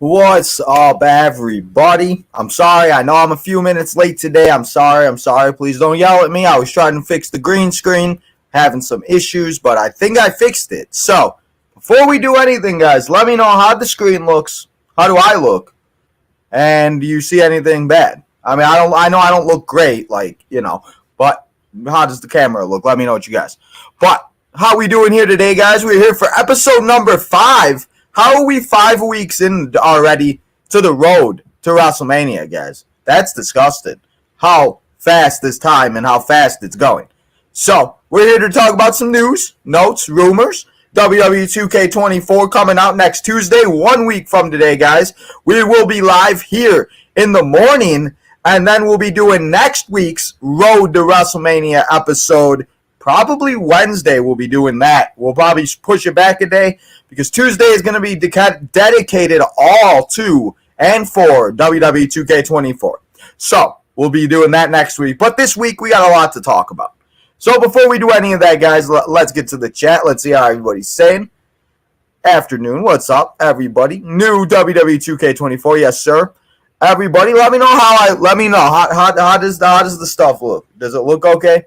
What's up, everybody? I'm sorry. I know I'm a few minutes late today. I'm sorry. Please don't yell at me. I was trying to fix the green screen, having some issues, but I think I fixed it. So, before we do anything, guys, let me know how the screen looks. How do I look? And do you see anything bad? I mean, I know I don't look great, but how does the camera look? Let me know what you guys. But how we doing here today, guys? We're here for episode number 5. How are we 5 weeks in already to the road to WrestleMania, guys? That's disgusting. How fast this time and how fast it's going. So, we're here to talk about some news, notes, rumors. WWE 2K24 coming out next Tuesday, 1 week from today, guys. We will be live here in the morning, and then we'll be doing next week's Road to WrestleMania episode. Probably Wednesday we'll be doing that. We'll probably push it back a day because Tuesday is going to be dedicated all to and for WWE 2K24. So, we'll be doing that next week. But this week, we got a lot to talk about. So, before we do any of that, guys, let's get to the chat. Let's see how everybody's saying. Afternoon, what's up, everybody? New WWE 2K24, yes, sir. Everybody, let me know how does the stuff look? Does it look okay?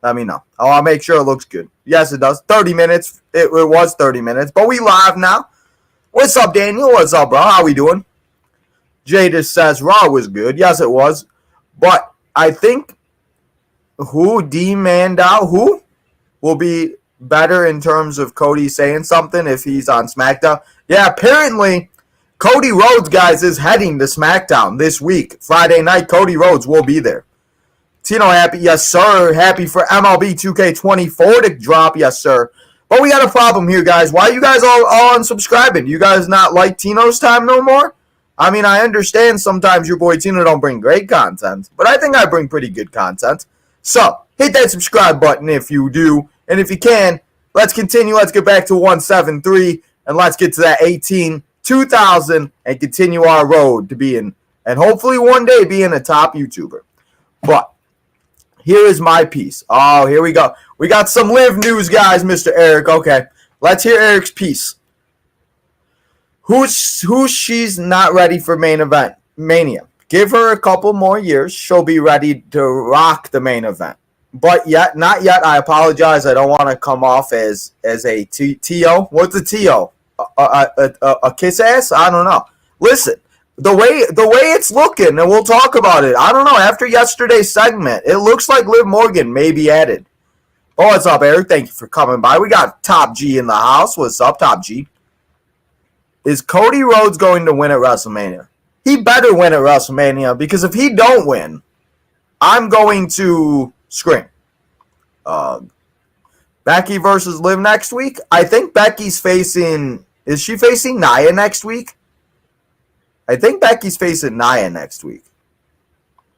Let me know. I'll make sure it looks good. Yes, it does. 30 minutes. It was 30 minutes, but we live now. What's up, Daniel? What's up, bro? How we doing? Jay just says Raw was good. Yes, it was. But I think who will be better in terms of Cody saying something if he's on SmackDown. Yeah, apparently Cody Rhodes, guys, is heading to SmackDown this week. Friday night, Cody Rhodes will be there. Tino happy, yes, sir. Happy for MLB 2K24 to drop, yes, sir. But we got a problem here, guys. Why are you guys all unsubscribing? You guys not like Tino's time no more? I mean, I understand sometimes your boy Tino don't bring great content, but I think I bring pretty good content. So, hit that subscribe button if you do. And if you can, let's continue. Let's get back to 173, and let's get to that 2,000, and continue our road to being, and hopefully one day being a top YouTuber. But here is my piece. Oh, here we go. We got some live news, guys, Mr. Eric. Okay, let's hear Eric's piece. Who's she's not ready for main event? Mania. Give her a couple more years. She'll be ready to rock the main event. But not yet. I apologize. I don't want to come off as a T.O. What's a T.O.? A kiss ass? I don't know. Listen. The way it's looking, and we'll talk about it. I don't know. After yesterday's segment, it looks like Liv Morgan may be added. Oh, what's up, Eric? Thank you for coming by. We got Top G in the house. What's up, Top G? Is Cody Rhodes going to win at WrestleMania? He better win at WrestleMania, because if he don't win, I'm going to scream. Becky versus Liv next week? I think Becky's facing... Is she facing Nia next week? I think Becky's facing Nia next week.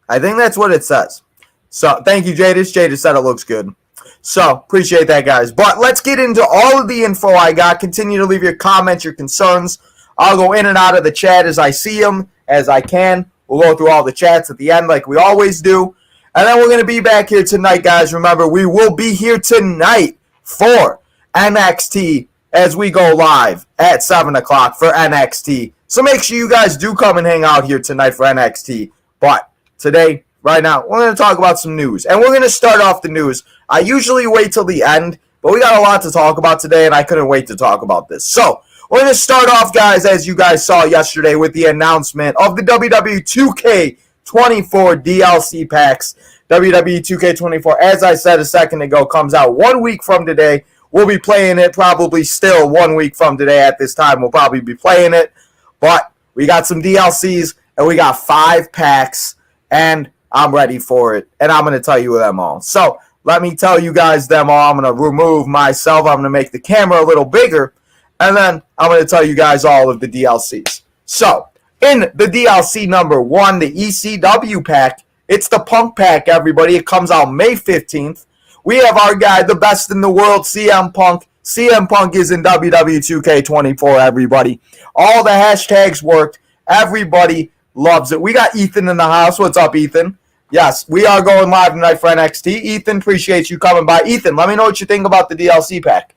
I think that's what it says. So, thank you, Jadis. Jadis said it looks good. So, appreciate that, guys. But let's get into all of the info I got. Continue to leave your comments, your concerns. I'll go in and out of the chat as I see them, as I can. We'll go through all the chats at the end like we always do. And then we're going to be back here tonight, guys. Remember, we will be here tonight for NXT as we go live at 7 o'clock for NXT. So make sure you guys do come and hang out here tonight for NXT. But today, right now, we're going to talk about some news. And we're going to start off the news. I usually wait till the end, but we got a lot to talk about today, and I couldn't wait to talk about this. So, we're going to start off, guys, as you guys saw yesterday, with the announcement of the WWE 2K24 DLC packs. WWE 2K24, as I said a second ago, comes out 1 week from today. We'll be playing it probably still 1 week from today at this time. We'll probably be playing it. But we got some DLCs, and we got 5 packs, and I'm ready for it. And I'm going to tell you them all. So, let me tell you guys them all. I'm going to remove myself. I'm going to make the camera a little bigger. And then I'm going to tell you guys all of the DLCs. So, in the DLC number 1, the ECW pack, it's the Punk pack, everybody. It comes out May 15th. We have our guy, the best in the world, CM Punk. CM Punk is in WWE 2K24, everybody. All the hashtags worked. Everybody loves it. We got Ethan in the house. What's up, Ethan? Yes, we are going live tonight for NXT. Ethan, appreciate you coming by. Ethan, let me know what you think about the DLC pack.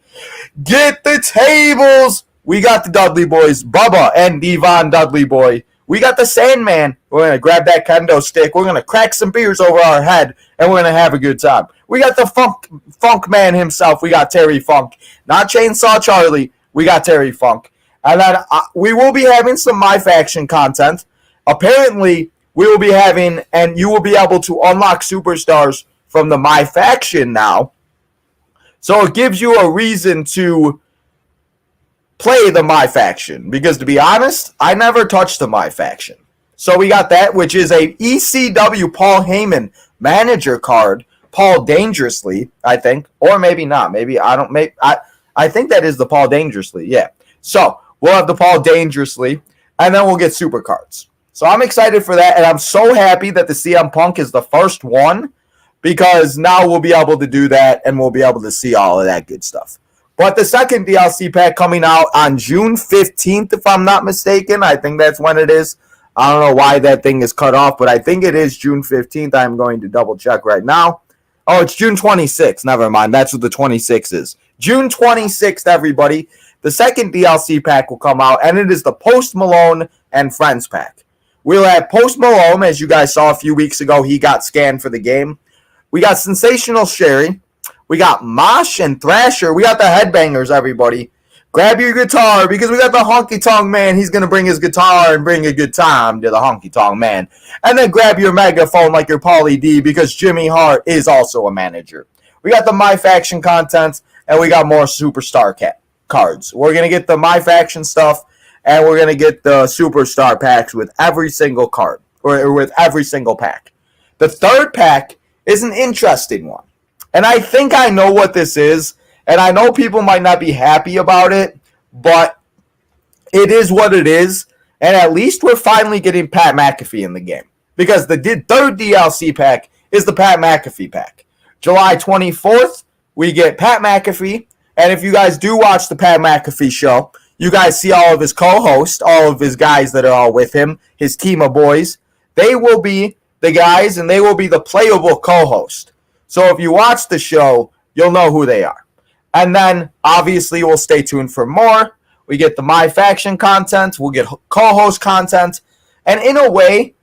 Get the tables We got the Dudley Boys, Bubba and Devon Dudley Boy. We got the Sandman. We're going to grab that kendo stick. We're going to crack some beers over our head, and we're going to have a good time. We got the Funk Man himself. We got Terry Funk. Not Chainsaw Charlie. We got Terry Funk. And then we will be having some My Faction content. Apparently, we will be having, and you will be able to unlock superstars from the My Faction now. So it gives you a reason to play the My Faction. Because to be honest, I never touched the My Faction. So we got that, which is a ECW Paul Heyman manager card. Paul Dangerously, I think. Or maybe not. Maybe I don't. I think that is the Paul Dangerously. Yeah. So we'll have the Paul Dangerously. And then we'll get super cards. So I'm excited for that. And I'm so happy that the CM Punk is the first one. Because now we'll be able to do that. And we'll be able to see all of that good stuff. But the second DLC pack coming out on June 15th, if I'm not mistaken. I think that's when it is. I don't know why that thing is cut off, but I think it is June 15th. I'm going to double check right now. Oh, it's June 26th. Never mind. That's what the 26th is. June 26th, everybody. The second DLC pack will come out, and it is the Post Malone and Friends pack. We'll have Post Malone, as you guys saw a few weeks ago. He got scanned for the game. We got Sensational Sherry. We got Mosh and Thrasher. We got the Headbangers, everybody. Grab your guitar because we got the Honky Tonk Man. He's going to bring his guitar and bring a good time to the Honky Tonk Man. And then grab your megaphone like your Pauly D because Jimmy Hart is also a manager. We got the My Faction content and we got more Superstar cards. We're going to get the My Faction stuff and we're going to get the Superstar packs with every single card or with every single pack. The third pack is an interesting one. And I think I know what this is. And I know people might not be happy about it, but it is what it is. And at least we're finally getting Pat McAfee in the game. Because the third DLC pack is the Pat McAfee pack. July 24th, we get Pat McAfee. And if you guys do watch the Pat McAfee show, you guys see all of his co-hosts, all of his guys that are all with him, his team of boys. They will be the guys and they will be the playable co-host. So if you watch the show, you'll know who they are. And then, obviously, we'll stay tuned for more. We get the My Faction content. We'll get co-host content. And in a way,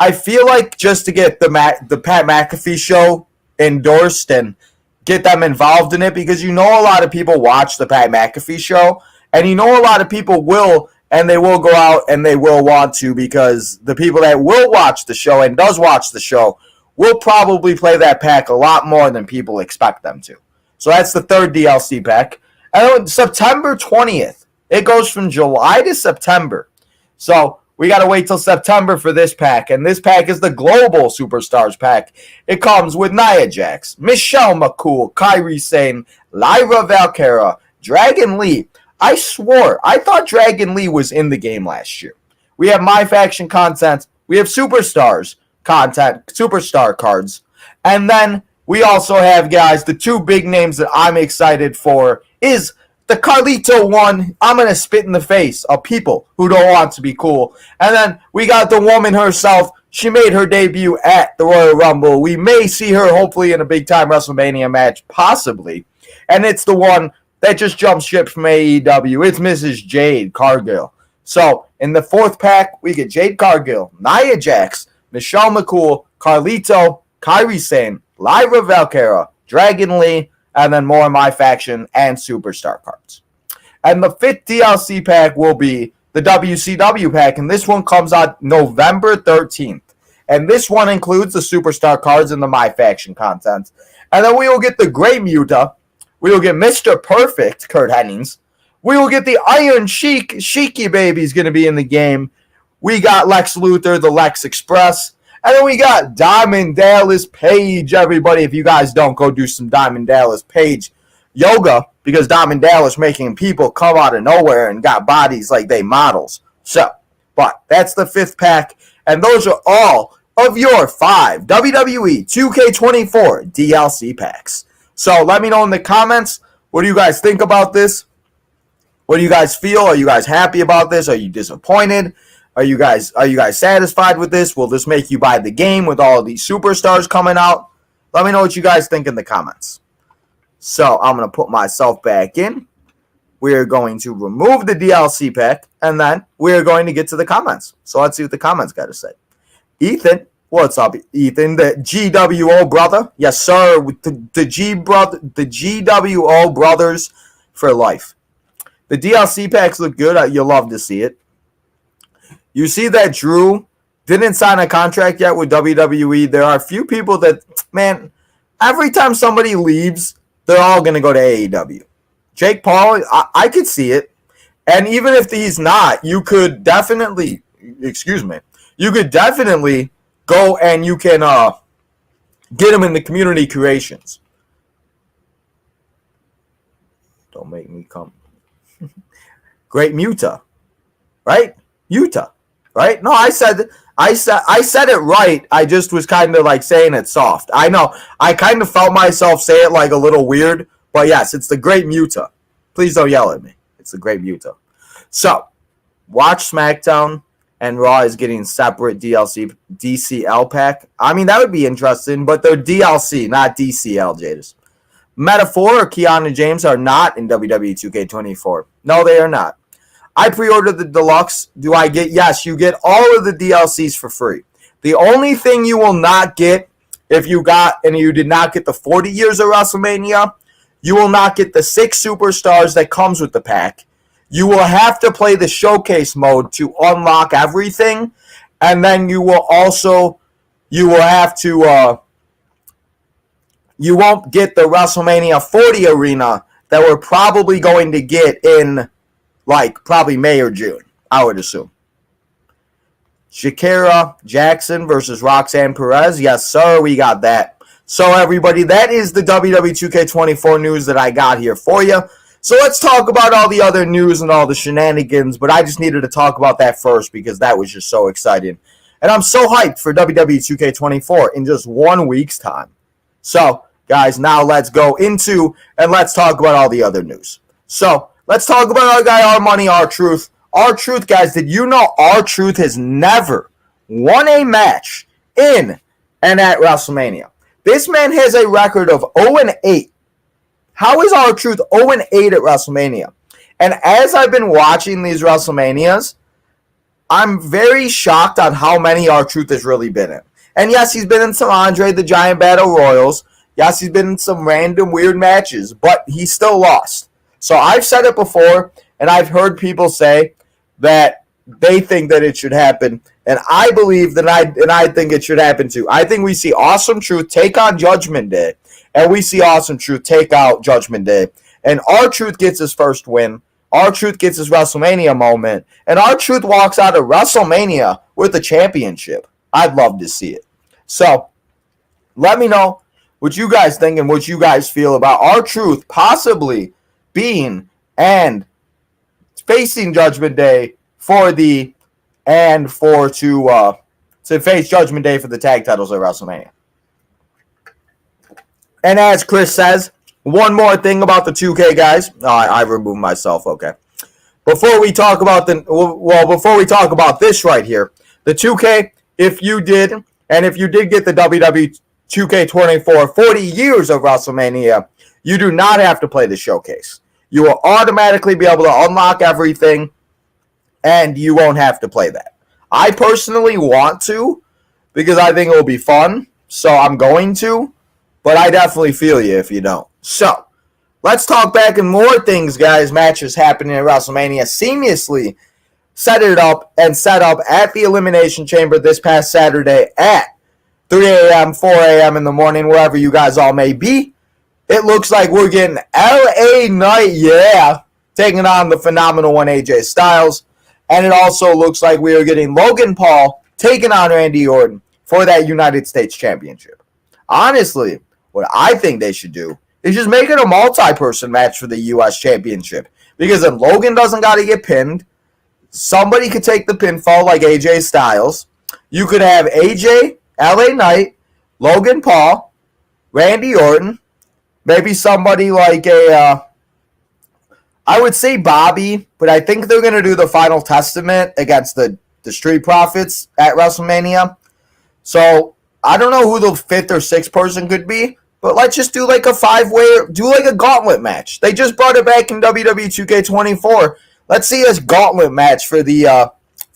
I feel like just to get the Pat McAfee show endorsed and get them involved in it, because you know a lot of people watch the Pat McAfee show, and you know a lot of people will, and they will go out and they will want to, because the people that will watch the show and does watch the show will probably play that pack a lot more than people expect them to. So that's the third DLC pack. And September 20th. It goes from July to September. So we got to wait till September for this pack. And this pack is the Global Superstars pack. It comes with Nia Jax, Michelle McCool, Kairi Sane, Lyra Valkyra, Dragon Lee. I thought Dragon Lee was in the game last year. We have My Faction content. We have Superstars content, Superstar cards. And then we also have, guys, the two big names that I'm excited for is the Carlito one. I'm going to spit in the face of people who don't want to be cool. And then we got the woman herself. She made her debut at the Royal Rumble. We may see her hopefully in a big-time WrestleMania match, possibly. And it's the one that just jumped ship from AEW. It's Mrs. Jade Cargill. So, in the fourth pack, we get Jade Cargill, Nia Jax, Michelle McCool, Carlito, Kairi Sane, Lyra Valkyra, Dragon Lee, and then more My Faction and Superstar cards. And the fifth DLC pack will be the WCW pack, and this one comes out November 13th. And this one includes the Superstar cards and the My Faction content. And then we will get the Great Muta. We will get Mr. Perfect, Kurt Hennings. We will get the Iron Sheik. Sheiky Baby's going to be in the game. We got Lex Luthor, the Lex Express. And then we got Diamond Dallas Page, everybody. If you guys don't, go do some Diamond Dallas Page yoga, because Diamond Dallas making people come out of nowhere and got bodies like they models. So, but that's the fifth pack. And those are all of your 5 WWE 2K24 DLC packs. So let me know in the comments, what do you guys think about this? What do you guys feel? Are you guys happy about this? Are you disappointed? Are you guys satisfied with this? Will this make you buy the game with all of these superstars coming out? Let me know what you guys think in the comments. So I'm going to put myself back in. we are going to remove the DLC pack, and then we are going to get to the comments. So let's see what the comments got to say. Ethan, what's up, Ethan? The GWO brother, yes sir. The GWO brothers for life. The DLC packs look good. You'll love to see it. You see that Drew didn't sign a contract yet with WWE. There are a few people that, man, every time somebody leaves, they're all going to go to AEW. Jake Paul, I could see it. And even if he's not, you could definitely, you could definitely go and you can get him in the community creations. Don't make me come. Great Muta, right? Utah, right? No, I said it right. I just was kind of like saying it soft. I know. I kind of felt myself say it like a little weird, but yes, it's the Great Muta. Please don't yell at me. It's the Great Muta. So, watch SmackDown and Raw is getting separate DCL pack. I mean, that would be interesting, but they're DLC, not DCL, Jadis. Metaphor or Keanu James are not in WWE 2K24. No, they are not. I pre-ordered the deluxe. Do I get? Yes, you get all of the DLCs for free. The only thing you will not get if you got and you did not get the 40 years of WrestleMania, you will not get the 6 superstars that comes with the pack. You will have to play the showcase mode to unlock everything, and then you will have to you won't get the WrestleMania 40 arena that we're probably going to get in like probably May or June, I would assume. Shakira Jackson versus Roxanne Perez. Yes, sir, we got that. So, everybody, that is the WWE 2K24 news that I got here for you. So, let's talk about all the other news and all the shenanigans, but I just needed to talk about that first because that was just so exciting. And I'm so hyped for WWE 2K24 in just 1 week's time. So, guys, now let's go into and let's talk about all the other news. So, let's talk about our guy, Our Money, Our Truth. Our Truth, guys, did you know Our Truth has never won a match in and at WrestleMania? This man has a record of 0-8. How is Our Truth 0-8 at WrestleMania? And as I've been watching these WrestleManias, I'm very shocked on how many Our Truth has really been in. And yes, he's been in some Andre the Giant Battle Royals. Yes, he's been in some random weird matches, but he still lost. So I've said it before, and I've heard people say that they think that it should happen, and I believe that I think it should happen too. I think we see Awesome Truth take on Judgment Day, and we see Awesome Truth take out Judgment Day, and Our Truth gets his first win. Our Truth gets his WrestleMania moment, and Our Truth walks out of WrestleMania with a championship. I'd love to see it. So, let me know what you guys think and what you guys feel about Our Truth possibly being and facing Judgment Day to face Judgment Day for the tag titles at WrestleMania. And as Chris says, one more thing about the 2K guys. I removed myself. Okay. Before we talk about this right here, the 2K, if you did get the WWE 2K24 40 years of WrestleMania, you do not have to play the showcase. You will automatically be able to unlock everything, and you won't have to play that. I personally want to, because I think it will be fun, so I'm going to, but I definitely feel you if you don't. So, let's talk back and more things, guys. Matches happening at WrestleMania seamlessly set up at the Elimination Chamber this past Saturday at 3 a.m., 4 a.m. in the morning, wherever you guys all may be. It looks like we're getting LA Knight, taking on the phenomenal one AJ Styles. And it also looks like we are getting Logan Paul taking on Randy Orton for that United States Championship. Honestly, what I think they should do is just make it a multi-person match for the U.S. Championship. Because then Logan doesn't got to get pinned. Somebody could take the pinfall like AJ Styles. You could have AJ, LA Knight, Logan Paul, Randy Orton, maybe somebody like I would say Bobby, but I think they're going to do the Final Testament against the Street Profits at WrestleMania. So, I don't know who the 5th or 6th person could be, But let's just do like a 5-way, do like a gauntlet match. They just brought it back in WWE 2K24. Let's see a gauntlet match for the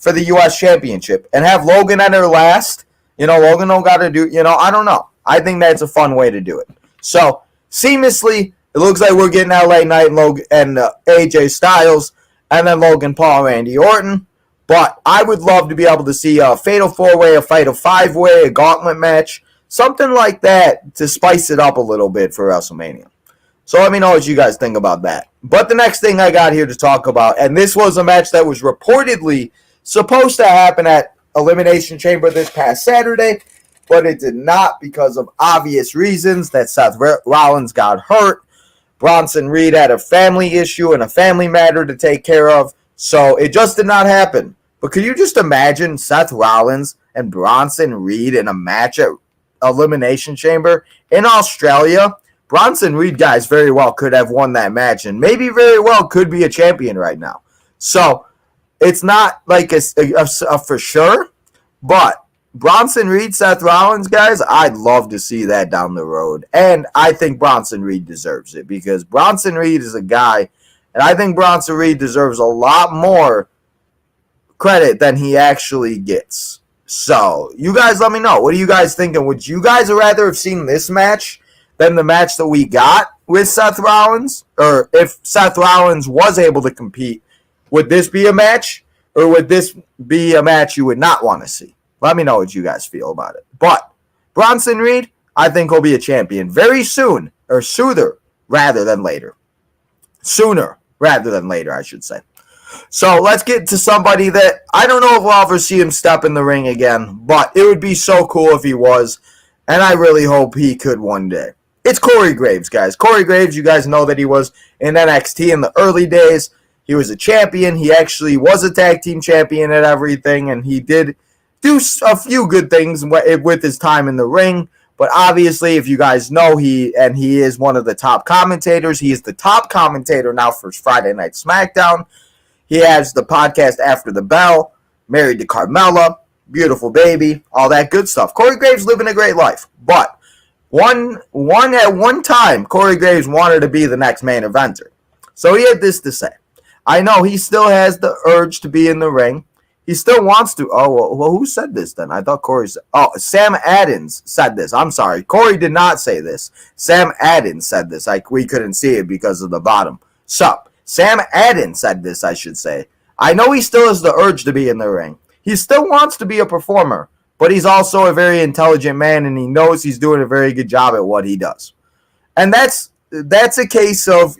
U.S. Championship and have Logan enter last. Logan don't got to do, I don't know. I think that's a fun way to do it. So, seamlessly, it looks like we're getting LA Knight and Logan and AJ Styles, and then Logan Paul and Randy Orton. But I would love to be able to see a fatal 4-way, a fatal 5-way, a gauntlet match, something like that to spice it up a little bit for WrestleMania. So let me know what you guys think about that. But the next thing I got here to talk about, and this was a match that was reportedly supposed to happen at Elimination Chamber this past Saturday, but it did not because of obvious reasons that Seth Rollins got hurt. Bronson Reed had a family issue and a family matter to take care of, so it just did not happen. But could you just imagine Seth Rollins and Bronson Reed in a match at Elimination Chamber in Australia? Bronson Reed, guys, very well could have won that match and maybe very well could be a champion right now. So it's not like a for sure, but Bronson Reed, Seth Rollins, guys, I'd love to see that down the road. And I think Bronson Reed deserves it because Bronson Reed is a guy, and I think Bronson Reed deserves a lot more credit than he actually gets. So, you guys let me know. What are you guys thinking? Would you guys rather have seen this match than the match that we got with Seth Rollins? Or if Seth Rollins was able to compete, would this be a match? Or would this be a match you would not want to see? Let me know what you guys feel about it. But Bronson Reed, I think he'll be a champion very soon, or sooner rather than later. Sooner rather than later, I should say. So let's get to somebody that I don't know if we'll ever see him step in the ring again, but it would be so cool if he was, and I really hope he could one day. It's Corey Graves, guys. Corey Graves, you guys know that he was in NXT in the early days. He was a champion. He actually was a tag team champion at everything, and he did do a few good things with his time in the ring. But obviously, if you guys know, he is one of the top commentators. He is the top commentator now for Friday Night SmackDown. He has the podcast After the Bell, married to Carmella, beautiful baby, all that good stuff. Corey Graves living a great life. But at one time, Corey Graves wanted to be the next main eventer. So he had this to say. I know he still has the urge to be in the ring. He still wants to. Oh, well, who said this then? I thought Corey said. Oh, Sam Addins said this. I'm sorry. Corey did not say this. Sam Addins said this. We couldn't see it because of the bottom. So, Sam Addins said this, I should say. I know he still has the urge to be in the ring. He still wants to be a performer, but he's also a very intelligent man, and he knows he's doing a very good job at what he does. And that's a case of,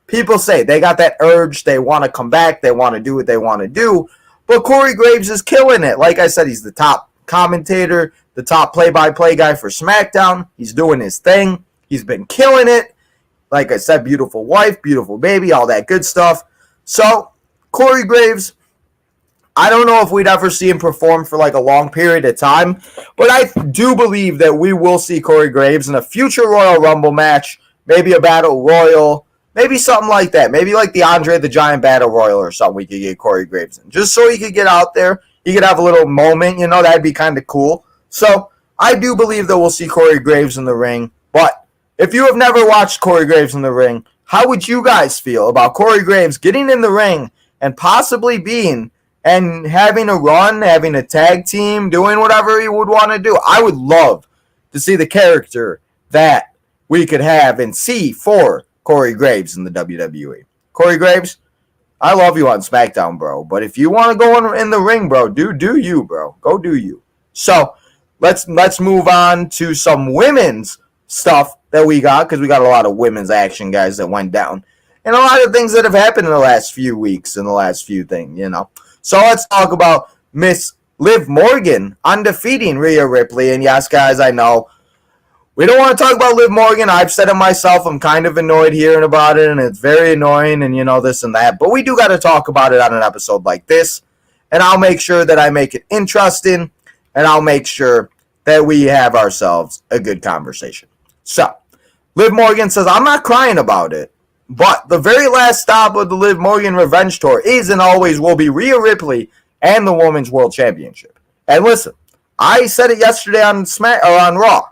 people say they got that urge, they want to come back, they want to do what they want to do. But Corey Graves is killing it. Like I said, he's the top commentator, the top play-by-play guy for SmackDown. He's doing his thing. He's been killing it. Like I said, beautiful wife, beautiful baby, all that good stuff. So, Corey Graves, I don't know if we'd ever see him perform for like a long period of time, but I do believe that we will see Corey Graves in a future Royal Rumble match, maybe a Battle Royal, maybe something like that. Maybe like the Andre the Giant Battle Royal or something we could get Corey Graves in. Just so he could get out there. He could have a little moment, that'd be kind of cool. So, I do believe that we'll see Corey Graves in the ring. But, if you have never watched Corey Graves in the ring, how would you guys feel about Corey Graves getting in the ring and possibly being and having a run, having a tag team, doing whatever he would want to do? I would love to see the character that we could have and see for Corey Graves in the WWE. Corey Graves, I love you on SmackDown, bro. But if you want to go in the ring, bro, do you, bro. Go do you. So, let's move on to some women's stuff that we got, because we got a lot of women's action, guys, that went down. And a lot of things that have happened in the last few weeks and the last few things, So, let's talk about Miss Liv Morgan undefeating Rhea Ripley. And yes, guys, I know we don't want to talk about Liv Morgan. I've said it myself. I'm kind of annoyed hearing about it, and it's very annoying, and this and that. But we do got to talk about it on an episode like this, and I'll make sure that I make it interesting, and I'll make sure that we have ourselves a good conversation. So, Liv Morgan says, I'm not crying about it, but the very last stop of the Liv Morgan Revenge Tour is and always will be Rhea Ripley and the Women's World Championship. And listen, I said it yesterday on Raw.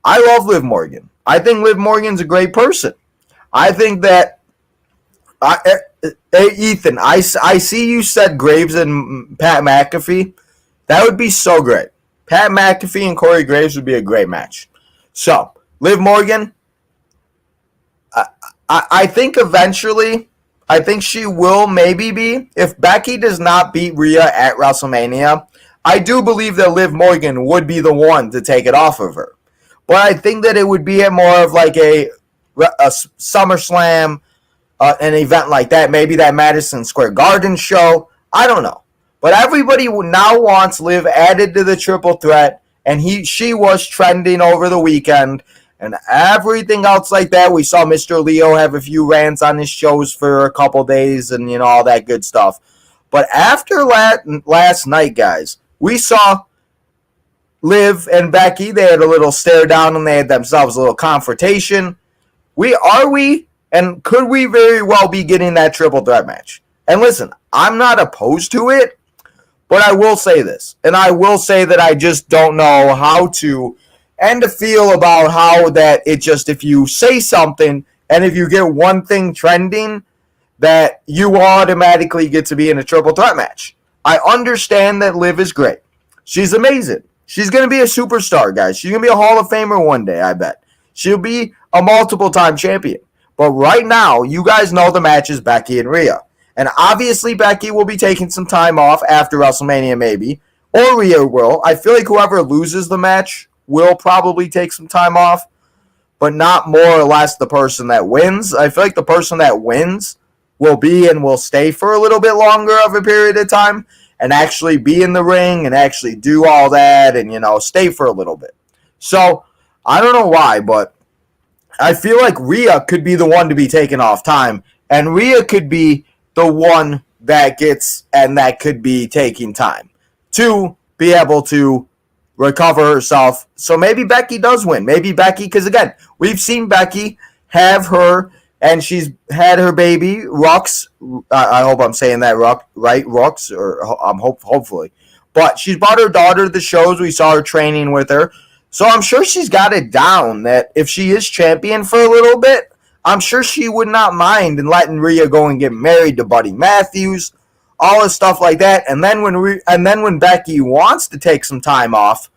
I love Liv Morgan. I think Liv Morgan's a great person. I think that hey, Ethan, I see you said Graves and Pat McAfee. That would be so great. Pat McAfee and Corey Graves would be a great match. So, Liv Morgan, I think eventually, I think she will maybe be. If Becky does not beat Rhea at WrestleMania, I do believe that Liv Morgan would be the one to take it off of her. But I think that it would be more of like a SummerSlam, an event like that. Maybe that Madison Square Garden show. I don't know. But everybody now wants Liv added to the triple threat, and she was trending over the weekend, and everything else like that. We saw Mr. Leo have a few rants on his shows for a couple days, and all that good stuff. But after last night, guys, we saw Liv and Becky. They had a little stare down, and they had themselves a little confrontation. And could we very well be getting that triple threat match? And listen, I'm not opposed to it. But I will say this, and I will say that I just don't know how to and to feel about how that it just, if you say something and if you get one thing trending, that you automatically get to be in a triple threat match. I understand that Liv is great. She's amazing. She's going to be a superstar, guys. She's going to be a Hall of Famer one day, I bet. She'll be a multiple-time champion. But right now, you guys know the match is Becky and Rhea. And obviously, Becky will be taking some time off after WrestleMania, maybe. Or Rhea will. I feel like whoever loses the match will probably take some time off. But not more or less the person that wins. I feel like the person that wins will be and will stay for a little bit longer of a period of time. And actually be in the ring and actually do all that and, stay for a little bit. So, I don't know why, but I feel like Rhea could be the one to be taken off time. And Rhea could be the one that could be taking time to be able to recover herself. So maybe Becky does win. Maybe Becky, because again, we've seen Becky have her, and she's had her baby, Rux. I hope I'm saying that right, Rux, or I'm hopefully. But she's brought her daughter to the shows. We saw her training with her. So I'm sure she's got it down that if she is champion for a little bit, I'm sure she would not mind in letting Rhea go and get married to Buddy Matthews, all this stuff like that. And then when Becky wants to take some time off,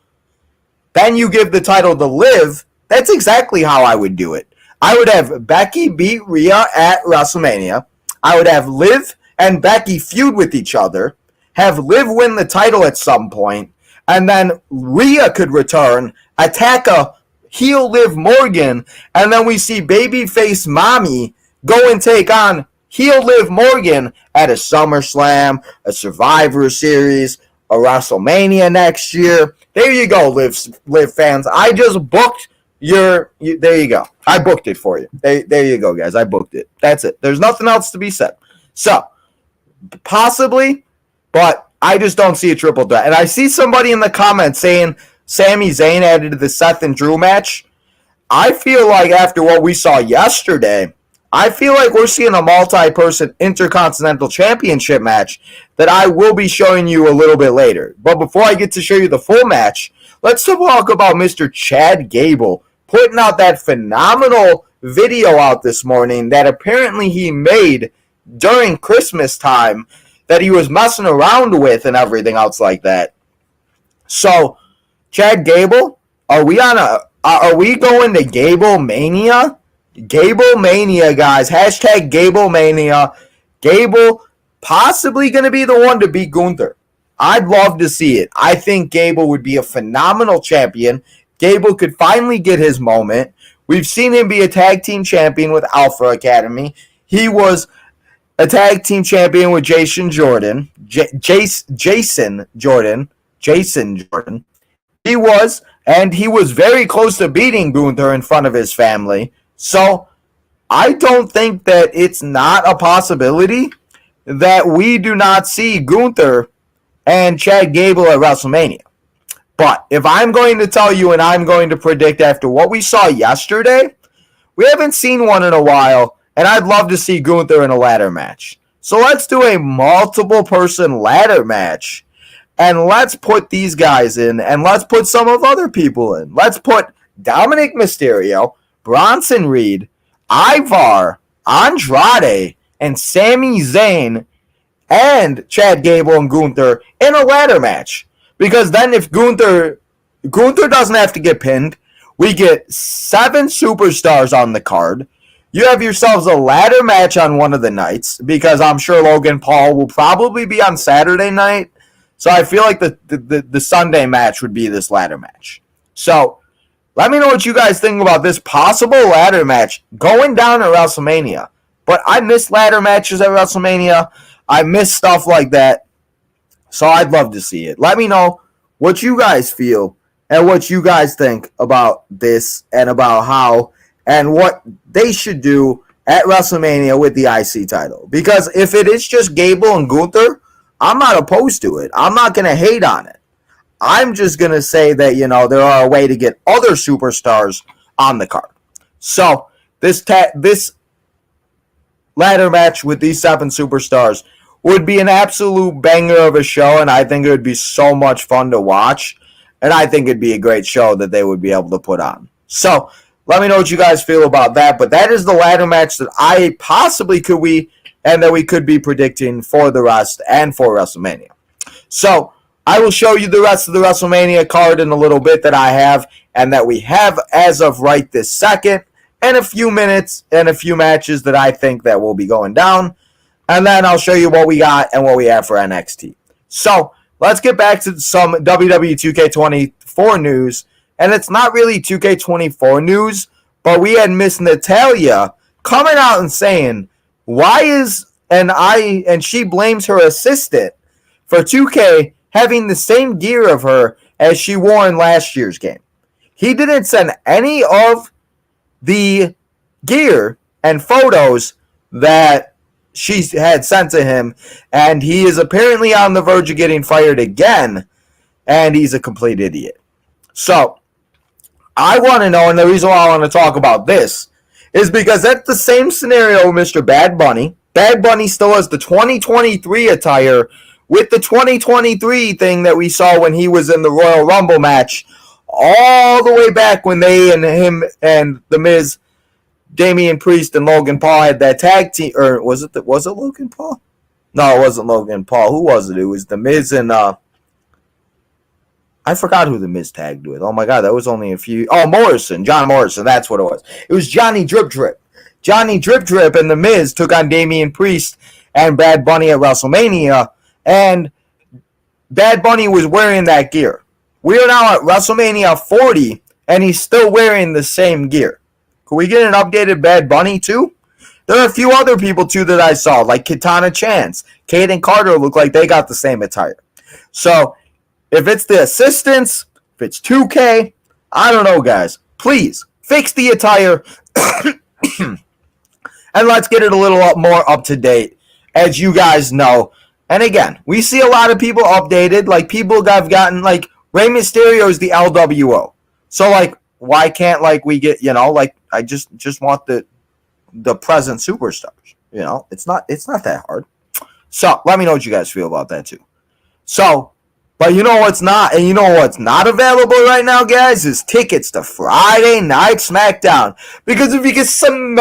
then you give the title to Liv. That's exactly how I would do it. I would have Becky beat Rhea at WrestleMania. I would have Liv and Becky feud with each other, have Liv win the title at some point, and then Rhea could return, attack a heel Liv Morgan, and then we see babyface Mommy go and take on heel Liv Morgan at a SummerSlam, a Survivor Series, a WrestleMania next year. There you go, Liv fans. I just booked there you go. I booked it for you. There you go, guys. I booked it. That's it. There's nothing else to be said. So, possibly, but I just don't see a triple threat. And I see somebody in the comments saying Sami Zayn added to the Seth and Drew match. I feel like after what we saw yesterday, I feel like we're seeing a multi-person Intercontinental Championship match that I will be showing you a little bit later. But before I get to show you the full match, let's talk about Mr. Chad Gable putting out that phenomenal video out this morning that apparently he made during Christmas time that he was messing around with and everything else like that. So, Chad Gable, are we going to Gable Mania? Gable Mania, guys. Hashtag Gable Mania. Gable possibly going to be the one to beat Gunther. I'd love to see it. I think Gable would be a phenomenal champion. Gable could finally get his moment. We've seen him be a tag team champion with Alpha Academy. He was a tag team champion with Jason Jordan. Jason Jordan. He was very close to beating Gunther in front of his family. So, I don't think that it's not a possibility that we do not see Gunther and Chad Gable at WrestleMania. But if I'm going to tell you and I'm going to predict after what we saw yesterday, we haven't seen one in a while, and I'd love to see Gunther in a ladder match. So let's do a multiple-person ladder match, and let's put these guys in, and let's put some of other people in. Let's put Dominic Mysterio, Bronson Reed, Ivar, Andrade, and Sami Zayn and Chad Gable and Gunther in a ladder match. Because then if Gunther doesn't have to get pinned, we get 7 superstars on the card. You have yourselves a ladder match on one of the nights, because I'm sure Logan Paul will probably be on Saturday night. So I feel like the Sunday match would be this ladder match. So let me know what you guys think about this possible ladder match going down at WrestleMania. But I miss ladder matches at WrestleMania. I miss stuff like that. So I'd love to see it. Let me know what you guys feel and what you guys think about this and about how and what they should do at WrestleMania with the IC title. Because if it is just Gable and Gunther, I'm not opposed to it. I'm not going to hate on it. I'm just going to say that, there are a way to get other superstars on the card. So, this ladder match with these 7 superstars would be an absolute banger of a show, and I think it would be so much fun to watch, and I think it'd be a great show that they would be able to put on. So, let me know what you guys feel about that, but that is the ladder match that I possibly could be predicting for the rest and for WrestleMania. So, I will show you the rest of the WrestleMania card in a little bit that I have and that we have as of right this second, and a few minutes and a few matches that I think that will be going down. And then I'll show you what we got and what we have for NXT. So, let's get back to some WWE 2K24 news. And it's not really 2K24 news, but we had Miss Natalia coming out and saying, and she blames her assistant for 2K having the same gear of her as she wore in last year's game. He didn't send any of the gear and photos that she had sent to him, and he is apparently on the verge of getting fired again, and he's a complete idiot. So, I want to know, and the reason why I want to talk about this is because that's the same scenario with Mr. Bad Bunny. Bad Bunny still has the 2023 attire with the 2023 thing that we saw when he was in the Royal Rumble match all the way back when they and him and The Miz, Damian Priest, and Logan Paul had that tag team. Or was it Logan Paul? No, it wasn't Logan Paul. Who was it? It was The Miz and I forgot who The Miz tagged with. Oh my God, that was only a few. Oh, John Morrison. That's what it was. It was Johnny Drip Drip. Johnny Drip Drip and The Miz took on Damian Priest and Bad Bunny at WrestleMania, and Bad Bunny was wearing that gear. We are now at WrestleMania 40, and he's still wearing the same gear. Could we get an updated Bad Bunny too? There are a few other people too that I saw, like Kitana Chance, Kaden Carter look like they got the same attire. So, if it's the assistants, if it's 2K, I don't know, guys. Please, fix the attire, and let's get it a little more up to date, as you guys know. And again, we see a lot of people updated, like people have gotten, like, Rey Mysterio is the LWO. So, like, why can't, like, we get, I just want the present superstars, It's not that hard. So, let me know what you guys feel about that, too. So, but you know what's not, and you know what's not available right now, guys, is tickets to Friday Night SmackDown. Because if you can smell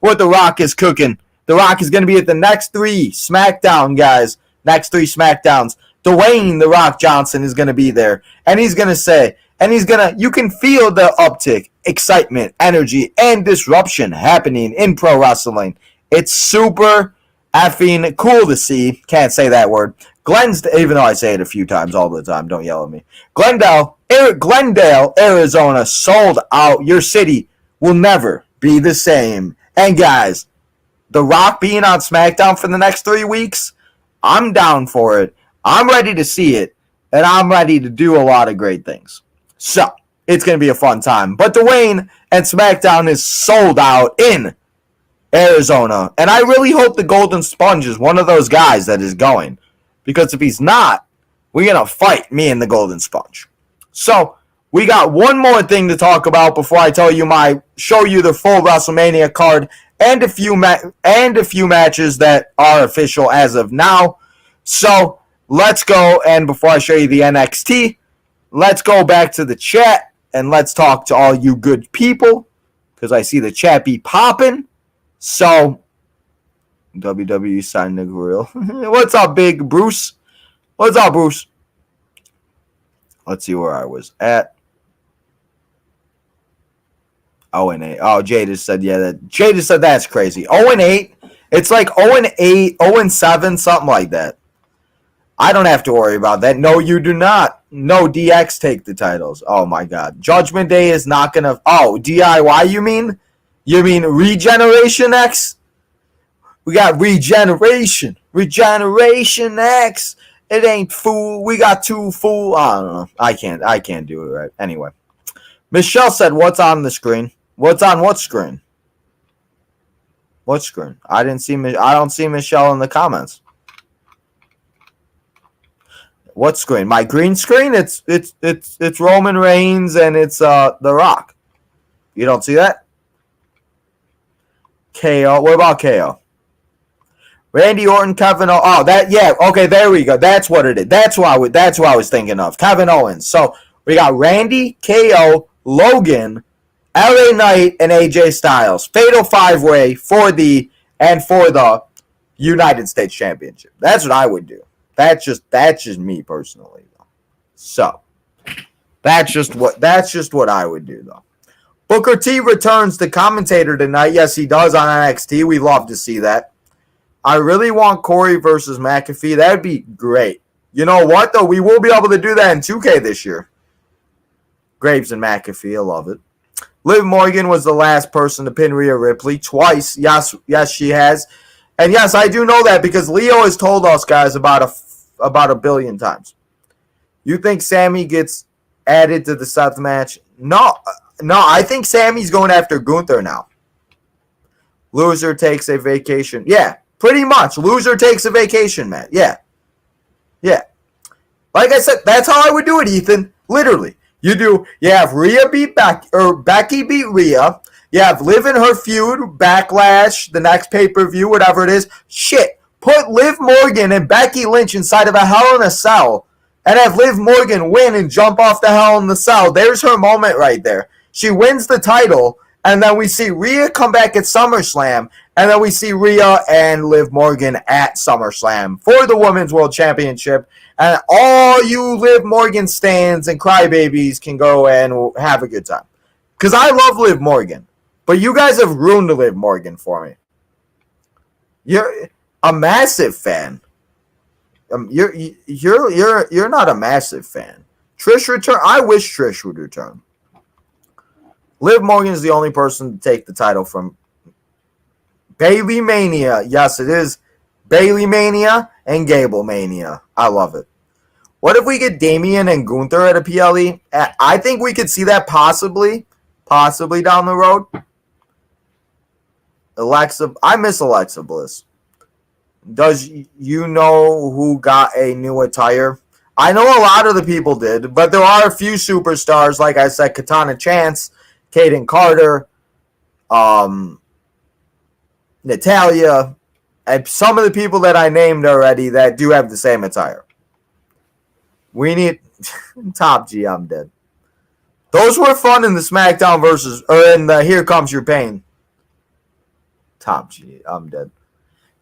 what The Rock is cooking, The Rock is going to be at the next 3 SmackDown, guys. Next 3 SmackDowns. Dwayne The Rock Johnson is going to be there. And he's going to say, you can feel the uptick, excitement, energy, and disruption happening in pro wrestling. It's super effing cool to see. Can't say that word. Even though I say it a few times all the time, don't yell at me. Glendale, Arizona, sold out. Your city will never be the same. And guys, The Rock being on SmackDown for the next 3 weeks, I'm down for it. I'm ready to see it, and I'm ready to do a lot of great things. So, it's going to be a fun time. But Dwayne and SmackDown is sold out in Arizona. And I really hope the Golden Sponge is one of those guys that is going. Because if he's not, we're going to fight, me and the Golden Sponge. So, we got one more thing to talk about before I show you the full WrestleMania card and a few matches that are official as of now. So, let's go, and before I show you the NXT, let's go back to the chat and let's talk to all you good people, because I see the chat be popping. So, WWE signed Nick Real. What's up, Big Bruce? What's up, Bruce? Let's see where I was at. 0-8. Oh, Jada said, Jada said that's crazy. 0-8. It's like 0-8, 0-7, something like that. I don't have to worry about that. No, you do not. No, DX take the titles. Oh, my God. Judgment Day is not going to... Oh, DIY, you mean? You mean Regeneration X? We got Regeneration. Regeneration X. It ain't fool. We got two fool. I don't know. I can't do it right. Anyway. Michelle said, what's on the screen? What's on what screen? What screen? I don't see Michelle in the comments. What screen? My green screen? It's Roman Reigns and it's The Rock. You don't see that? KO. What about KO? Randy Orton, Kevin Owens. Oh, that, yeah. Okay, there we go. That's what it is. That's what I was thinking of. Kevin Owens. So we got Randy, KO, Logan, LA Knight, and AJ Styles. Fatal 5-way for the United States Championship. That's what I would do. That's just me personally, though. So that's just what I would do, though. Booker T returns to commentator tonight. Yes, he does on NXT. We love to see that. I really want Corey versus McAfee. That'd be great. You know what, though? We will be able to do that in 2K this year. Graves and McAfee. I love it. Liv Morgan was the last person to pin Rhea Ripley twice. Yes, she has. And yes, I do know that because Leo has told us, guys, about a billion times. You think Sammy gets added to the Seth match? No, I think Sammy's going after Gunther now. Loser takes a vacation. Yeah, pretty much. Loser takes a vacation, man. Yeah. Like I said, that's how I would do it, Ethan. Literally. You have Rhea beat Becky, or Becky beat Rhea. You have Liv in her feud, Backlash, the next pay-per-view, whatever it is. Shit. Put Liv Morgan and Becky Lynch inside of a Hell in a Cell and have Liv Morgan win and jump off the Hell in the Cell. There's her moment right there. She wins the title, and then we see Rhea come back at SummerSlam, and then we see Rhea and Liv Morgan at SummerSlam for the Women's World Championship. And all you Liv Morgan stans and crybabies can go and have a good time. Because I love Liv Morgan. But you guys have ruined Liv Morgan for me. You're a massive fan. You're not a massive fan. Trish return. I wish Trish would return. Liv Morgan is the only person to take the title from Bayley Mania. Yes, it is Bayley Mania and Gable Mania. I love it. What if we get Damian and Gunther at a PLE? I think we could see that possibly down the road. Alexa, I miss Alexa Bliss. Does you know who got a new attire? I know a lot of the people did, but there are a few superstars, like I said, Katana Chance, Kaden Carter, Natalia, and some of the people that I named already that do have the same attire. We need Top G, I'm dead. Those were fun in the SmackDown in the Here Comes Your Pain. Top G, I'm dead.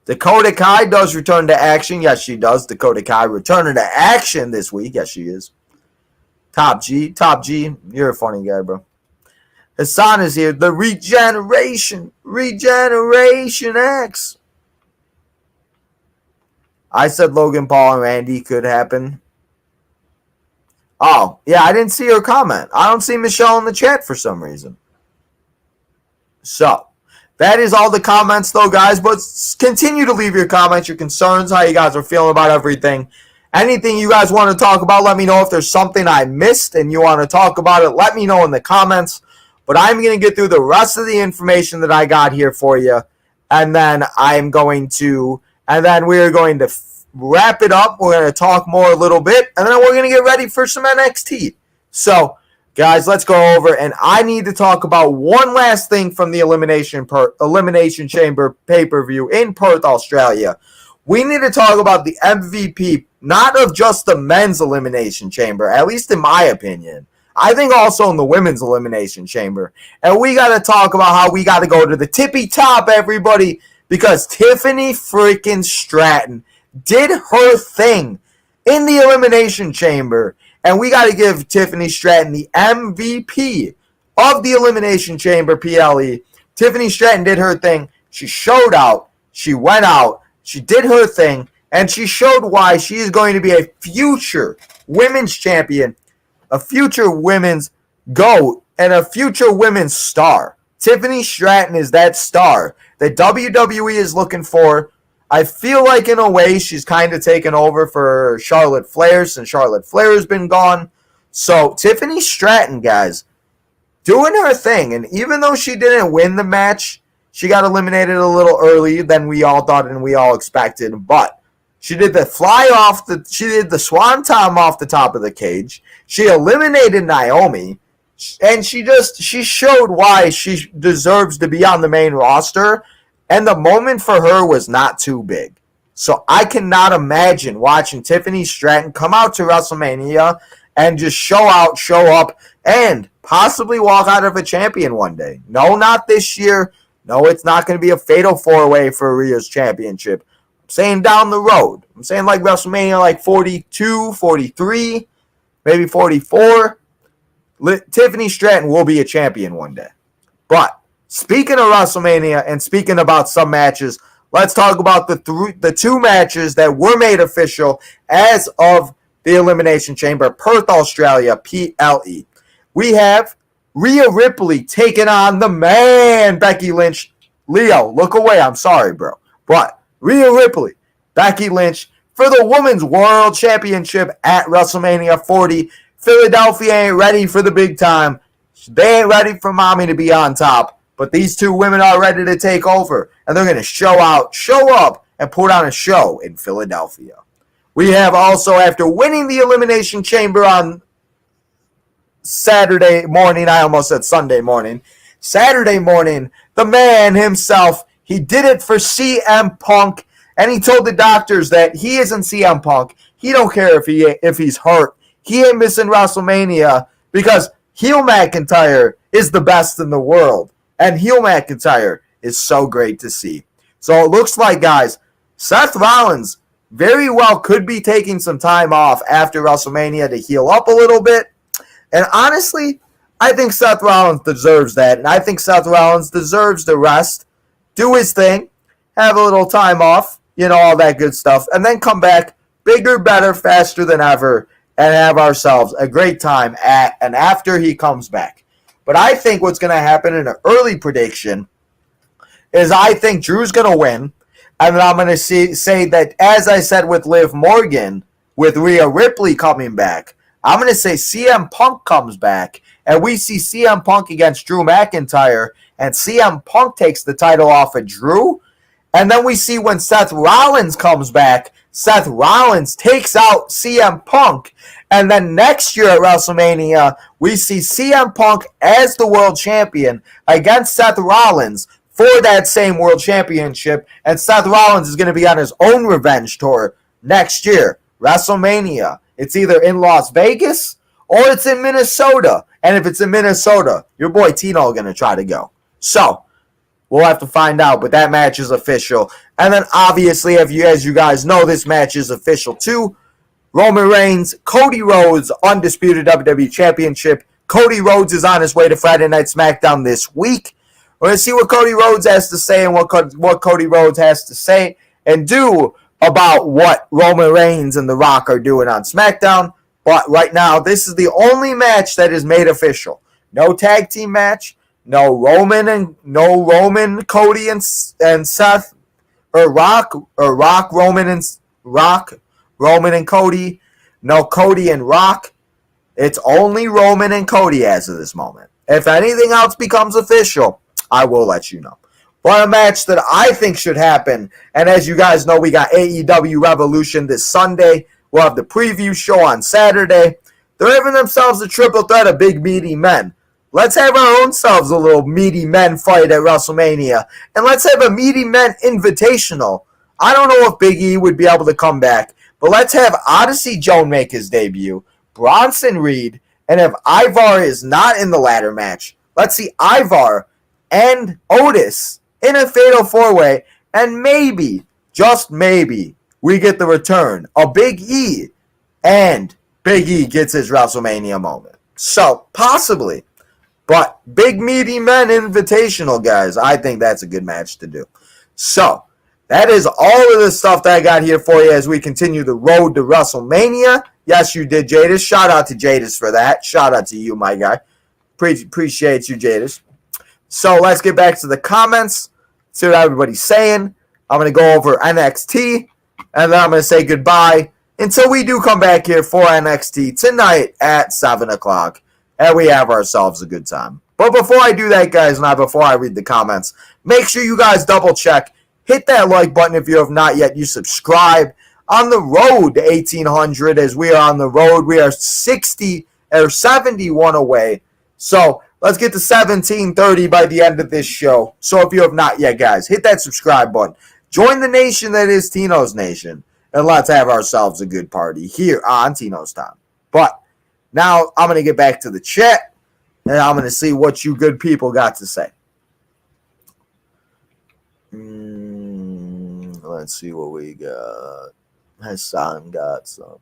Dakota Kai does return to action. Yes, she does. Dakota Kai returning to action this week. Yes, she is. Top G, you're a funny guy, bro. Hassan is here. The Regeneration X. I said Logan Paul and Randy could happen. Oh, yeah, I didn't see her comment. I don't see Michelle in the chat for some reason. So, that is all the comments, though, guys. But continue to leave your comments, your concerns, how you guys are feeling about everything. Anything you guys want to talk about, let me know. If there's something I missed and you want to talk about it, let me know in the comments. But I'm going to get through the rest of the information that I got here for you. And then we're going to wrap it up. We're going to talk more a little bit. And then we're going to get ready for some NXT. So, guys, let's go over. And I need to talk about one last thing from the Elimination Chamber pay-per-view in Perth, Australia. We need to talk about the MVP, not of just the men's Elimination Chamber, at least in my opinion. I think also in the women's elimination chamber. And we got to talk about how we got to go to the tippy top, everybody, because Tiffany freaking Stratton did her thing in the elimination chamber. And we got to give Tiffany Stratton the MVP of the elimination chamber, PLE. Tiffany Stratton did her thing. She showed out. She went out. She did her thing. And she showed why she is going to be a future women's champion, a future women's GOAT, and a future women's star. Tiffany Stratton is that star that WWE is looking for. I feel like in a way she's kind of taken over for Charlotte Flair since Charlotte Flair has been gone. So Tiffany Stratton, guys, doing her thing. And even though she didn't win the match, she got eliminated a little early than we all thought and we all expected. But she did she did the swanton off the top of the cage. She eliminated Naomi. And she showed why she deserves to be on the main roster. And the moment for her was not too big. So I cannot imagine watching Tiffany Stratton come out to WrestleMania and just show out, show up, and possibly walk out of a champion one day. No, not this year. No, it's not going to be a fatal four-way for Rhea's championship. I'm saying down the road. I'm saying like WrestleMania like 42, 43, maybe 44. Tiffany Stratton will be a champion one day. But speaking of WrestleMania and speaking about some matches, let's talk about the two matches that were made official as of the Elimination Chamber, Perth, Australia, PLE. We have Rhea Ripley taking on the man, Becky Lynch. Leo, look away. I'm sorry, bro. But Rhea Ripley, Becky Lynch for the Women's World Championship at WrestleMania 40. Philadelphia ain't ready for the big time. They ain't ready for mommy to be on top. But these two women are ready to take over. And they're going to show up, and put on a show in Philadelphia. We have also, after winning the Elimination Chamber on Saturday morning, I almost said Sunday morning. Saturday morning, the man himself, he did it for CM Punk. And he told the doctors that he isn't CM Punk. He don't care if he's hurt. He ain't missing WrestleMania because heel McIntyre is the best in the world. And heel McIntyre is so great to see. So it looks like, guys, Seth Rollins very well could be taking some time off after WrestleMania to heal up a little bit. And honestly, I think Seth Rollins deserves that. And I think Seth Rollins deserves to rest, do his thing, have a little time off, all that good stuff, and then come back bigger, better, faster than ever, and have ourselves a great time and after he comes back. But I think what's going to happen in an early prediction is I think Drew's going to win. And then I'm going to say that, as I said with Liv Morgan, with Rhea Ripley coming back, I'm going to say CM Punk comes back. And we see CM Punk against Drew McIntyre. And CM Punk takes the title off of Drew. And then we see when Seth Rollins comes back, Seth Rollins takes out CM Punk. And then next year at WrestleMania, we see CM Punk as the world champion against Seth Rollins for that same world championship. And Seth Rollins is going to be on his own revenge tour next year, WrestleMania. It's either in Las Vegas or it's in Minnesota. And if it's in Minnesota, your boy Tino is going to try to go. So we'll have to find out, but that match is official. And then obviously, as you guys know, this match is official too. Roman Reigns, Cody Rhodes, undisputed WWE Championship. Cody Rhodes is on his way to Friday Night SmackDown this week. We're going to see what Cody Rhodes has to say and what Cody Rhodes has to say and do about what Roman Reigns and The Rock are doing on SmackDown. But right now, this is the only match that is made official. No tag team match. No Roman, Cody and Seth, or Rock, Roman and Cody. No Cody and Rock. It's only Roman and Cody as of this moment. If anything else becomes official, I will let you know. But a match that I think should happen, and as you guys know, we got AEW Revolution this Sunday. We'll have the preview show on Saturday. They're having themselves a triple threat of big meaty men. Let's have our own selves a little meaty men fight at WrestleMania. And let's have a meaty men invitational. I don't know if Big E would be able to come back, but let's have Odyssey Joan make his debut, Bronson Reed, And if Ivar is not in the ladder match, let's see Ivar and Otis in a fatal four-way, and maybe, just maybe, we get the return of Big E, and Big E gets his WrestleMania moment. So, possibly. But Big Meaty Men Invitational, guys, I think that's a good match to do. So, that is all of the stuff that I got here for you as we continue the road to WrestleMania. Yes, you did, Jadis. Shout out to Jadis for that. Shout out to you, my guy. Appreciate you, Jadis. So, let's get back to the comments. See what everybody's saying. I'm going to go over NXT, and then I'm going to say goodbye until we do come back here for NXT tonight at 7 o'clock, and we have ourselves a good time. But before I do that, guys, and before I read the comments, make sure you guys double check. Hit that like button if you have not yet. You subscribe. On the road to 1,800 as we are on the road. We are 71 away. So let's get to 1,730 by the end of this show. So if you have not yet, guys, hit that subscribe button. Join the nation that is Tino's Nation. And let's have ourselves a good party here on Tino's Time. But now I'm going to get back to the chat. And I'm going to see what you good people got to say. Let's see what we got. Hassan got some.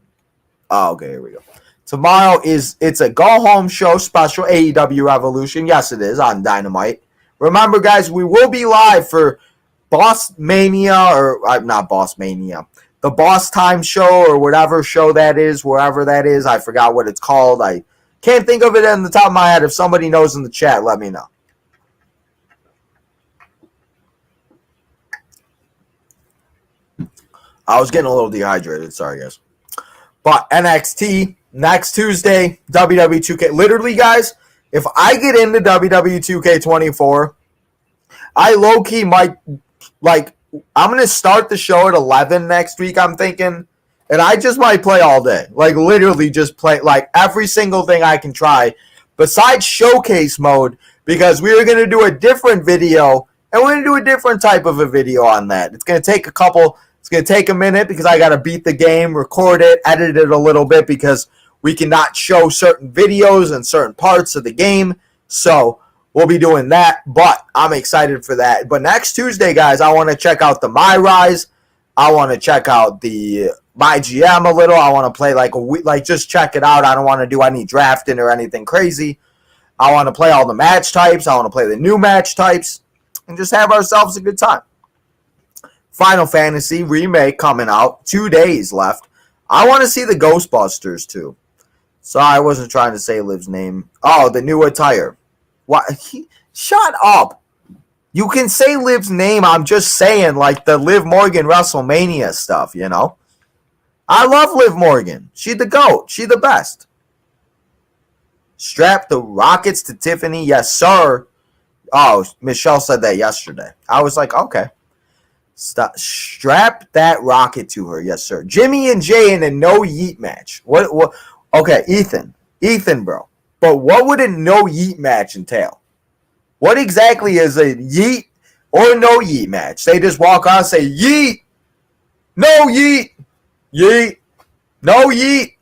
Oh, okay, here we go. Tomorrow it's a go-home show special AEW Revolution. Yes, it is on Dynamite. Remember, guys, we will be live for Boss Mania, or not Boss Mania, the Boss Time show or whatever show that is, wherever that is. I forgot what it's called. I can't think of it on the top of my head. If somebody knows in the chat, let me know. I was getting a little dehydrated. Sorry, guys. But NXT, next Tuesday, WWE 2K. Literally, guys, if I get into WWE 2K24, I low-key might, I'm going to start the show at 11 next week, I'm thinking. And I just might play all day. Literally just play, every single thing I can try. Besides showcase mode, because we are going to do a different video. And we're going to do a different type of a video on that. It's going to take It's going to take a minute because I got to beat the game, record it, edit it a little bit because we cannot show certain videos and certain parts of the game. So we'll be doing that, but I'm excited for that. But next Tuesday, guys, I want to check out the My Rise. I want to check out the My GM a little. I want to play a week, just check it out. I don't want to do any drafting or anything crazy. I want to play all the match types. I want to play the new match types and just have ourselves a good time. Final Fantasy Remake coming out. 2 days left. I want to see the Ghostbusters, too. Sorry, I wasn't trying to say Liv's name. Oh, the new attire. What? Shut up. You can say Liv's name. I'm just saying, the Liv Morgan WrestleMania stuff, you know? I love Liv Morgan. She's the GOAT. She's the best. Strap the rockets to Tiffany. Yes, sir. Oh, Michelle said that yesterday. I was like, okay. Strap that rocket to her. Yes, sir. Jimmy and Jay in a no yeet match. What? Okay, Ethan, bro. But what would a no yeet match entail? What exactly is a yeet or no yeet match? They just walk on and say, yeet, no yeet, yeet, no yeet,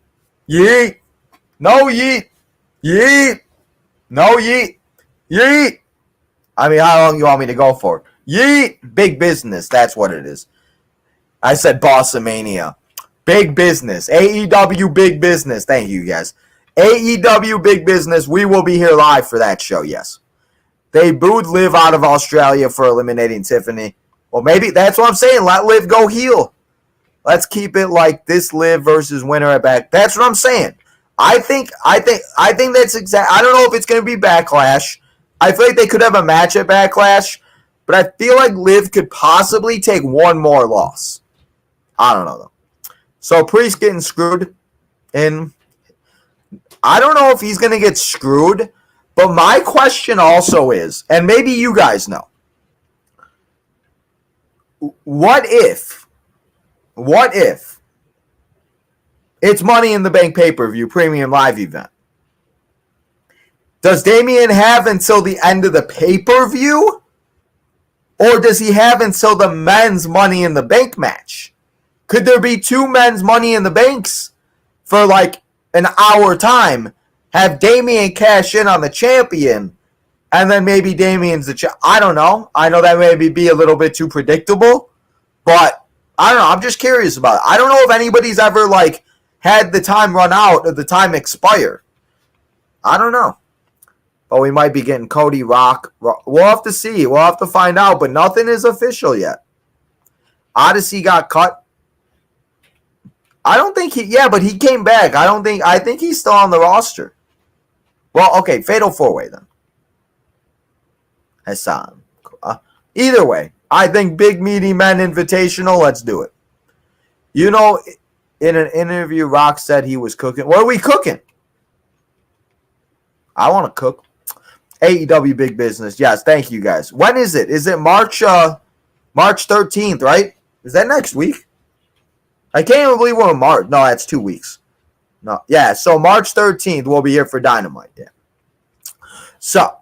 yeet, no yeet, yeet, no yeet, yeet. I mean, how long you want me to go for? Yeet, big business. That's what it is. I said Bossamania. Big business. AEW big business. Thank you, guys. AEW big business. We will be here live for that show, yes. They booed Liv out of Australia for eliminating Tiffany. Well, maybe that's what I'm saying. Let Liv go heel. Let's keep it like this Liv versus winner at back. That's what I'm saying. I think that's exact. I don't know if it's going to be Backlash. I feel like they could have a match at Backlash. But I feel like Liv could possibly take one more loss. I don't know, though. So, Priest getting screwed. And I don't know if he's going to get screwed. But my question also is, and maybe you guys know, what if it's Money in the Bank pay-per-view premium live event? Does Damian have until the end of the pay-per-view? Or does he have until the men's Money in the Bank match? Could there be two men's Money in the Banks for an hour time have Damian cash in on the champion, and then maybe Damian's the I don't know. I know that maybe be a little bit too predictable, but I don't know. I'm just curious about it. I don't know if anybody's ever like had the time run out or the time expire. I don't know. But we might be getting Cody Rock. We'll have to see. We'll have to find out. But nothing is official yet. Odyssey got cut. I don't think he... Yeah, but he came back. I think he's still on the roster. Well, okay. Fatal 4-Way then. Hassan. Either way. I think Big Meaty Men Invitational. Let's do it. You know, in an interview, Rock said he was cooking. What are we cooking? I want to cook. AEW Big Business. Yes, thank you guys. When is it? Is it March 13th, right? Is that next week? I can't even believe we're in March. No, that's 2 weeks. No, yeah, so March 13th we'll be here for Dynamite. Yeah. So,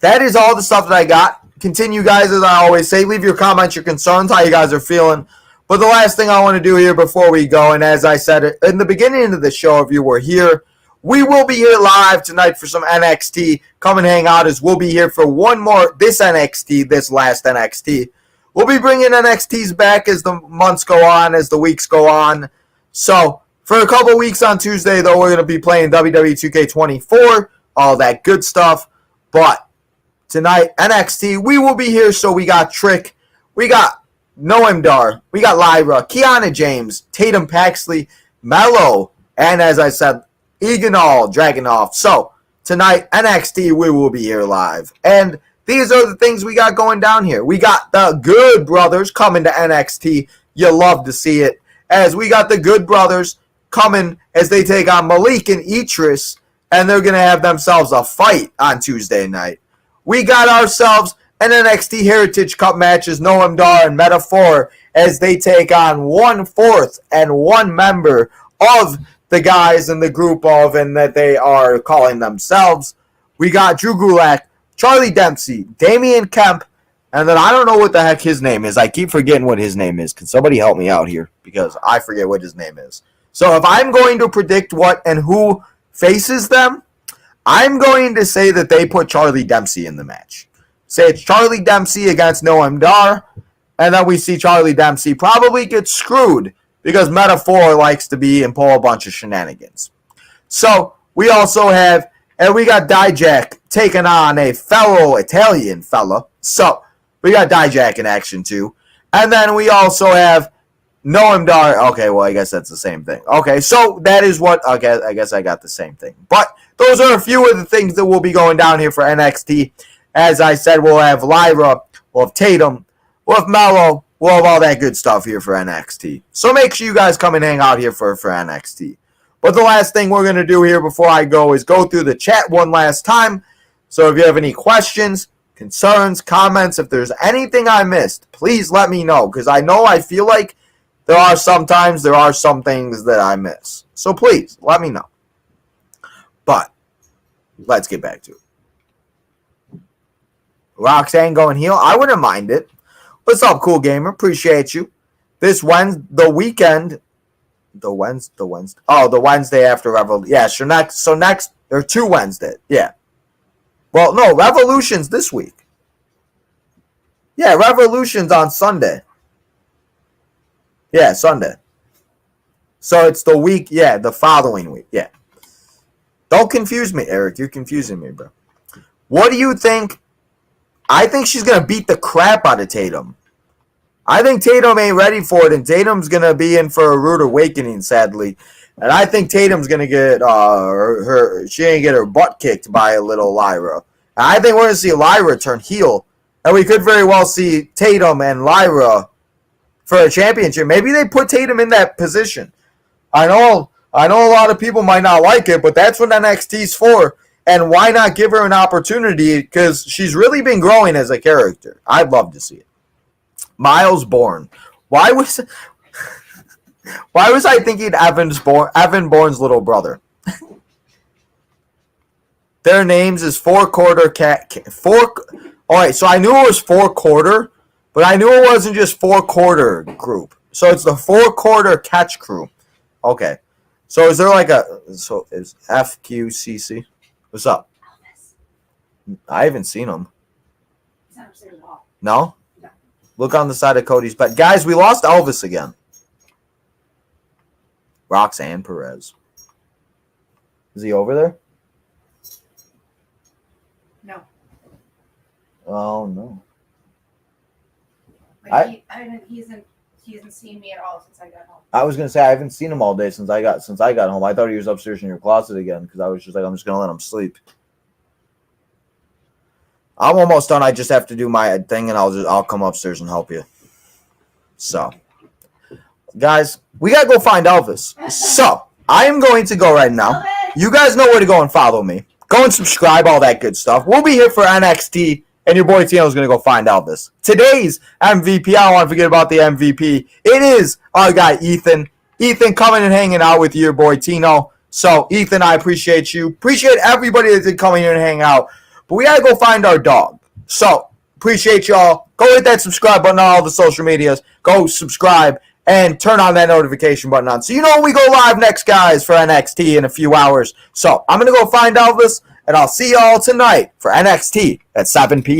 that is all the stuff that I got. Continue, guys, as I always say. Leave your comments, your concerns, how you guys are feeling. But the last thing I want to do here before we go, and as I said in the beginning of the show, if you were here, we will be here live tonight for some NXT. Come and hang out as we'll be here for one more, this NXT, this last NXT. We'll be bringing NXTs back as the months go on, as the weeks go on. So, for a couple weeks on Tuesday, though, we're going to be playing WWE 2K24, all that good stuff. But tonight, NXT, we will be here. So, we got Trick, we got Noam Dar, we got Lyra, Kiana James, Tatum Paxley, Mello, and as I said, Eganol, Dragunov. So, tonight, NXT, we will be here live. And these are the things we got going down here. We got the Good Brothers coming to NXT. You love to see it. As we got the Good Brothers coming as they take on Malik and Idris, and they're going to have themselves a fight on Tuesday night. We got ourselves an NXT Heritage Cup match as Noam Dar and Metaphor as they take on 1/4 and one member of the guys in the group of, and that they are calling themselves. We got Drew Gulak, Charlie Dempsey, Damian Kemp, and then I don't know what the heck his name is. I keep forgetting what his name is. Can somebody help me out here? Because I forget what his name is. So if I'm going to predict what and who faces them, I'm going to say that they put Charlie Dempsey in the match. Say it's Charlie Dempsey against Noam Dar, and then we see Charlie Dempsey probably get screwed because Metaphor likes to be and pull a bunch of shenanigans. So we also have, and we got Dijak taking on a fellow Italian fella. So we got Dijak in action too. And then we also have Noam Dar. Okay, well, I guess that's the same thing. Okay, so that is what, okay, I guess I got the same thing. But those are a few of the things that will be going down here for NXT. As I said, we'll have Lyra, we'll have Tatum, we'll have Mello, we'll have all that good stuff here for NXT. So make sure you guys come and hang out here for NXT. But the last thing we're going to do here before I go is go through the chat one last time. So if you have any questions, concerns, comments, if there's anything I missed, please let me know. Because I feel like there are some things that I miss. So please, let me know. But, let's get back to it. Roxanne going heel. I wouldn't mind it. What's up, Cool Gamer? Appreciate you. This Wednesday, the weekend... The Wednesday after Revolution. Yeah, so next, there are 2 Wednesdays. Yeah. Well, no, Revolution's this week. Yeah, Revolution's on Sunday. Yeah, Sunday. So it's the week, yeah, the following week. Yeah. Don't confuse me, Eric. You're confusing me, bro. What do you think? I think she's going to beat the crap out of Tatum. I think Tatum ain't ready for it, and Tatum's going to be in for a rude awakening, sadly. And I think Tatum's going to get she ain't get her butt kicked by a little Lyra. And I think we're going to see Lyra turn heel. And we could very well see Tatum and Lyra for a championship. Maybe they put Tatum in that position. I know a lot of people might not like it, but that's what NXT's for. And why not give her an opportunity? Because she's really been growing as a character. I'd love to see it. Miles Bourne. Why was I thinking Evan Bourne's little brother? Their names is All right, so I knew it was 4-quarter, but I knew it wasn't just 4-quarter group. So it's the 4-quarter catch crew. Okay. So is there like so is FQCC? What's up? Elvis. I haven't seen him. He's not upstairs at all. No? No. Look on the side of Cody's bed. Guys, we lost Elvis again. Roxanne Perez. Is he over there? No. Oh, no. Like he hasn't seen me at all since I got home. I was going to say, I haven't seen him all day since I got home. I thought he was upstairs in your closet again because I was just like, I'm just going to let him sleep. I'm almost done. I just have to do my thing, and I'll come upstairs and help you. So, guys, we got to go find Elvis. So, I am going to go right now. You guys know where to go and follow me. Go and subscribe, all that good stuff. We'll be here for NXT, and your boy Tino is going to go find Elvis. Today's MVP, I don't want to forget about the MVP. It is our guy, Ethan. Ethan coming and hanging out with your boy Tino. So, Ethan, I appreciate you. Appreciate everybody that's coming here and hang out. But we got to go find our dog. So, appreciate y'all. Go hit that subscribe button on all the social medias. Go subscribe and turn on that notification button on. So you know when we go live next, guys, for NXT in a few hours. So, I'm going to go find Elvis, and I'll see y'all tonight for NXT at 7 p.m.